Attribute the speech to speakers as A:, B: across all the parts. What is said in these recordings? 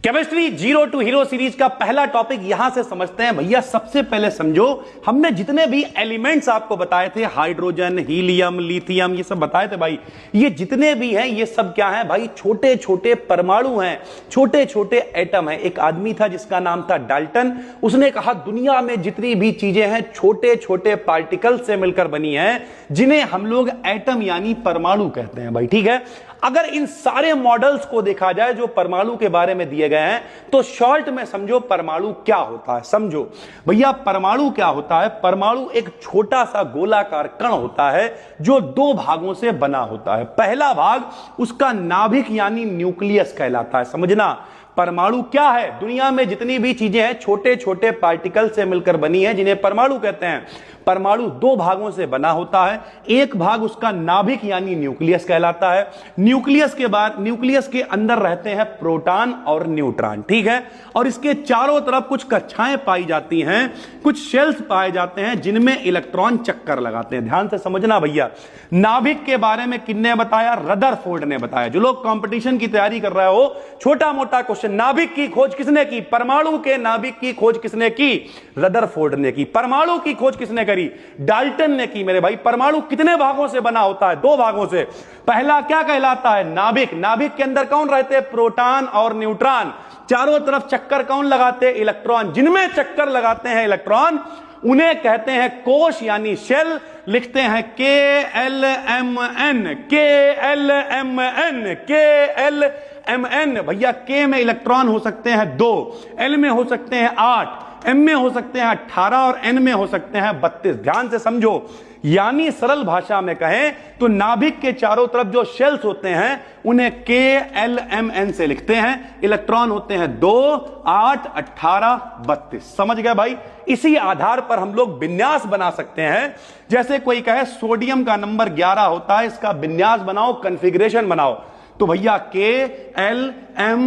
A: Chemistry zero to hero series का पहला topic यहां से समझते हैं भैया। सबसे पहले समझो, हमने जितने भी एलिमेंट्स आपको बताए थे, हाइड्रोजन, हीलियम, लिथियम, ये सब बताए थे भाई, ये जितने भी हैं ये सब क्या हैं भाई? छोटे छोटे परमाणु हैं, छोटे छोटे एटम हैं। एक आदमी था जिसका नाम था डाल्टन, उसने कहा दुनिया में जितनी भी चीजें हैं छोटे छोटे पार्टिकल से मिलकर बनी हैं, जिन्हें हम लोग एटम यानी परमाणु कहते हैं भाई। ठीक है, अगर इन सारे मॉडल्स को देखा जाए जो परमाणु के बारे में दिए गए हैं, तो शॉर्ट में समझो परमाणु क्या होता है। समझो भैया, परमाणु क्या होता है? परमाणु एक छोटा सा गोलाकार कण होता है जो दो भागों से बना होता है। पहला भाग उसका नाभिक यानी न्यूक्लियस कहलाता है। समझना, परमाणु क्या है? दुनिया में जितनी भी चीजें हैं छोटे छोटे पार्टिकल से मिलकर बनी है, जिन्हें परमाणु कहते हैं। परमाणु दो भागों से बना होता है, एक भाग उसका नाभिक यानी न्यूक्लियस कहलाता है। न्यूक्लियस के बाद न्यूक्लियस के अंदर रहते हैं प्रोटॉन और न्यूट्रॉन। ठीक है, और इसके चारों तरफ कुछ कक्षाएं पाई जाती हैं, कुछ शेल्स पाए जाते हैं जिनमें इलेक्ट्रॉन चक्कर लगाते हैं। ध्यान से समझना भैया, नाभिक के बारे में किसने बताया? रदरफोर्ड ने बताया। जो लोग कंपटीशन की तैयारी कर रहे हो, छोटा मोटा क्वेश्चन, नाभिक की खोज किसने की? परमाणु के नाभिक की खोज किसने की? रदरफोर्ड ने की। परमाणु की खोज किसने करी? डाल्टन ने की मेरे भाई। परमाणु कितने भागों से बना होता है? दो भागों से। पहला क्या कहलाता है? नाभिक। नाभिक के अंदर कौन रहते हैं? प्रोटॉन और न्यूट्रॉन। चारों तरफ चक्कर कौन लगाते हैं? इलेक्ट्रॉन। जिनमें चक्कर लगाते हैं इलेक्ट्रॉन, उन्हें कहते हैं कोश यानी शेल। लिखते हैं KLMN, KLMN, KLMN। भैया, के में इलेक्ट्रॉन हो सकते हैं 2, एल में हो सकते हैं 8, एम में हो सकते हैं 18 और एन में हो सकते हैं 32। ध्यान से समझो, यानी सरल भाषा में कहें तो नाभिक के चारों तरफ जो शेल्स होते हैं उन्हें KLMN से लिखते हैं। इलेक्ट्रॉन होते हैं 2, 8, 18, 32। समझ गए भाई? इसी आधार पर हम लोग विन्यास बना सकते हैं। जैसे कोई कहे सोडियम का नंबर 11 होता है, इसका विन्यास बनाओ, कॉन्फ़िगरेशन बनाओ। तो भैया KLMN,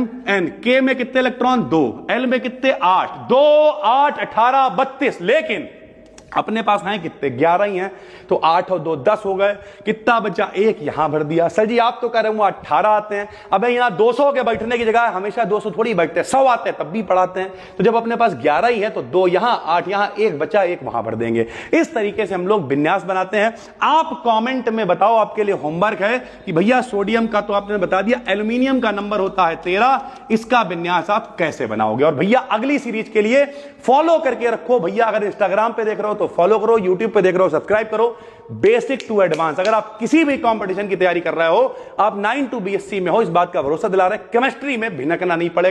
A: के में कितने इलेक्ट्रॉन? 2, एल में कितने? 8, 2, 8, 18, 32। लेकिन अपने पास हैं कितने? 11 ही हैं, तो 8 और 2 10 हो गए। कितना बचा? 1 यहां भर दिया। सर जी आप तो कह रहे हो 18 आते हैं। अब यहां 200 के बैठने की जगह हमेशा 200 थोड़ी बैठते हैं, 100 आते हैं तब भी पढ़ाते हैं। तो जब अपने पास 11 ही है तो 2 यहां, 8 यहां, 1 बचा, 1 वहां भर देंगे। इस तरीके से हम लोग विन्यास बनाते हैं। आप कॉमेंट में बताओ, आपके लिए होमवर्क है कि भैया सोडियम का तो आपने बता दिया, एल्यूमिनियम का नंबर होता है 13, इसका विन्यास आप कैसे बनाओगे? और भैया अगली सीरीज के लिए फॉलो करके रखो भैया। अगर इंस्टाग्राम पे देख रहे हो तो फॉलो करो, यूट्यूब पे देख रहे हो सब्सक्राइब करो। बेसिक टू एडवांस, अगर आप किसी भी कंपटीशन की तैयारी कर रहे हो, आप 9 to BSc में हो, इस बात का भरोसा दिला रहे, केमिस्ट्री में भिनकना नहीं पड़ेगा।